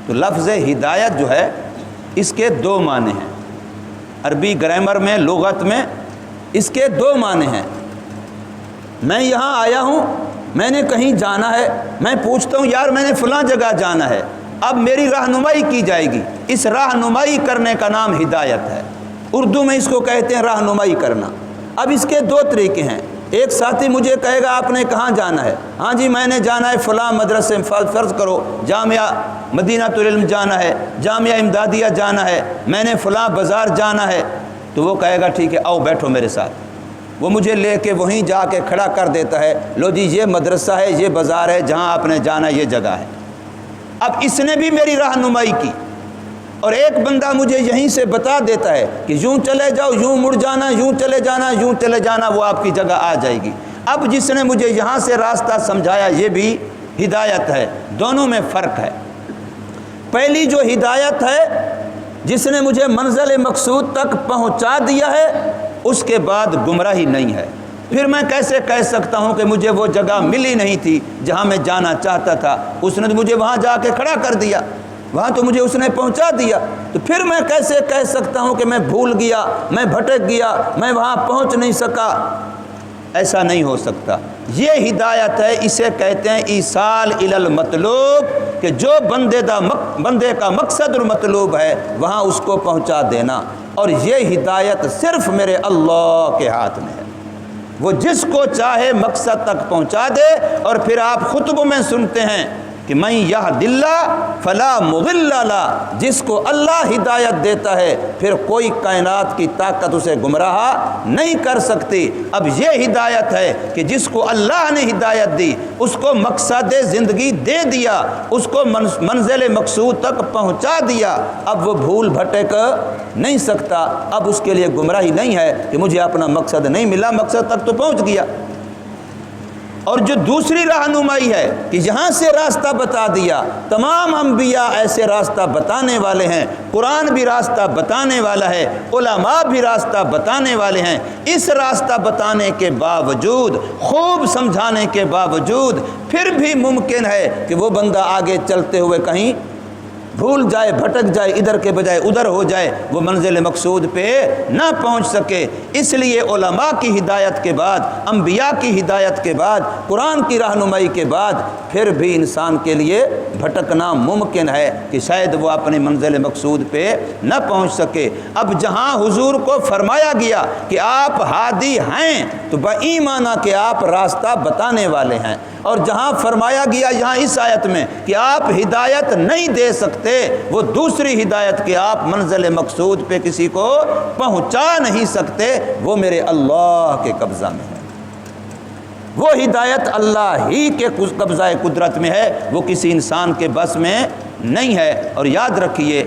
تو لفظ ہدایت جو ہے اس کے دو معنی ہیں، عربی گرامر میں، لغت میں اس کے دو معنی ہیں۔ میں یہاں آیا ہوں، میں نے کہیں جانا ہے، میں پوچھتا ہوں یار میں نے فلاں جگہ جانا ہے، اب میری رہنمائی کی جائے گی، اس رہنمائی کرنے کا نام ہدایت ہے۔ اردو میں اس کو کہتے ہیں رہنمائی کرنا۔ اب اس کے دو طریقے ہیں، ایک ساتھی مجھے کہے گا آپ نے کہاں جانا ہے، ہاں جی میں نے جانا ہے فلاں مدرسے، فرض کرو جامعہ مدینۃ العلم جانا ہے، جامعہ امدادیہ جانا ہے، میں نے فلاں بازار جانا ہے، تو وہ کہے گا ٹھیک ہے آؤ بیٹھو میرے ساتھ، وہ مجھے لے کے وہیں جا کے کھڑا کر دیتا ہے، لو جی یہ مدرسہ ہے، یہ بازار ہے، جہاں آپ نے جانا یہ جگہ ہے۔ اب اس نے بھی میری رہنمائی کی، اور ایک بندہ مجھے یہیں سے بتا دیتا ہے کہ یوں چلے جاؤ، یوں مڑ جانا، یوں چلے جانا، یوں چلے جانا، وہ آپ کی جگہ آ جائے گی۔ اب جس نے مجھے یہاں سے راستہ سمجھایا یہ بھی ہدایت ہے، دونوں میں فرق ہے۔ پہلی جو ہدایت ہے جس نے مجھے منزل مقصود تک پہنچا دیا ہے، اس کے بعد گمراہی نہیں ہے۔ پھر میں کیسے کہہ سکتا ہوں کہ مجھے وہ جگہ ملی نہیں تھی جہاں میں جانا چاہتا تھا، اس نے تو مجھے وہاں جا کے کھڑا کر دیا، وہاں تو مجھے اس نے پہنچا دیا، تو پھر میں کیسے کہہ سکتا ہوں کہ میں بھول گیا، میں بھٹک گیا، میں وہاں پہنچ نہیں سکا؟ ایسا نہیں ہو سکتا۔ یہ ہدایت ہے، اسے کہتے ہیں ایصال الی المطلوب، کہ جو بندے کا مقصد اور مطلوب ہے وہاں اس کو پہنچا دینا، اور یہ ہدایت صرف میرے اللہ کے ہاتھ میں ہے۔ وہ جس کو چاہے مقصد تک پہنچا دے، اور پھر آپ خطبوں میں سنتے ہیں کہ من یہد اللہ فلا مضل لہ، جس کو اللہ ہدایت دیتا ہے پھر کوئی کائنات کی طاقت اسے گمراہ نہیں کر سکتی۔ اب یہ ہدایت ہے کہ جس کو اللہ نے ہدایت دی اس کو مقصد زندگی دے دیا، اس کو منزل مقصود تک پہنچا دیا، اب وہ بھول بھٹک نہیں سکتا، اب اس کے لیے گمراہی نہیں ہے کہ مجھے اپنا مقصد نہیں ملا، مقصد تک تو پہنچ گیا۔ اور جو دوسری رہنمائی ہے کہ یہاں سے راستہ بتا دیا، تمام انبیاء ایسے راستہ بتانے والے ہیں، قرآن بھی راستہ بتانے والا ہے، علماء بھی راستہ بتانے والے ہیں، اس راستہ بتانے کے باوجود، خوب سمجھانے کے باوجود پھر بھی ممکن ہے کہ وہ بندہ آگے چلتے ہوئے کہیں بھول جائے، بھٹک جائے، ادھر کے بجائے ادھر ہو جائے، وہ منزل مقصود پہ نہ پہنچ سکے۔ اس لیے علماء کی ہدایت کے بعد، انبیاء کی ہدایت کے بعد، قرآن کی رہنمائی کے بعد پھر بھی انسان کے لیے بھٹکنا ممکن ہے کہ شاید وہ اپنی منزل مقصود پہ نہ پہنچ سکے۔ اب جہاں حضور کو فرمایا گیا کہ آپ ہادی ہیں تو بایمانہ کہ آپ راستہ بتانے والے ہیں، اور جہاں فرمایا گیا یہاں اس آیت میں کہ آپ ہدایت نہیں دے سکتے، وہ دوسری ہدایت کہ آپ منزل مقصود پہ کسی کو پہنچا نہیں سکتے، وہ میرے اللہ کے قبضہ میں ہے۔ وہ ہدایت اللہ ہی کے قبضہ قدرت میں ہے، وہ کسی انسان کے بس میں نہیں ہے۔ اور یاد رکھیے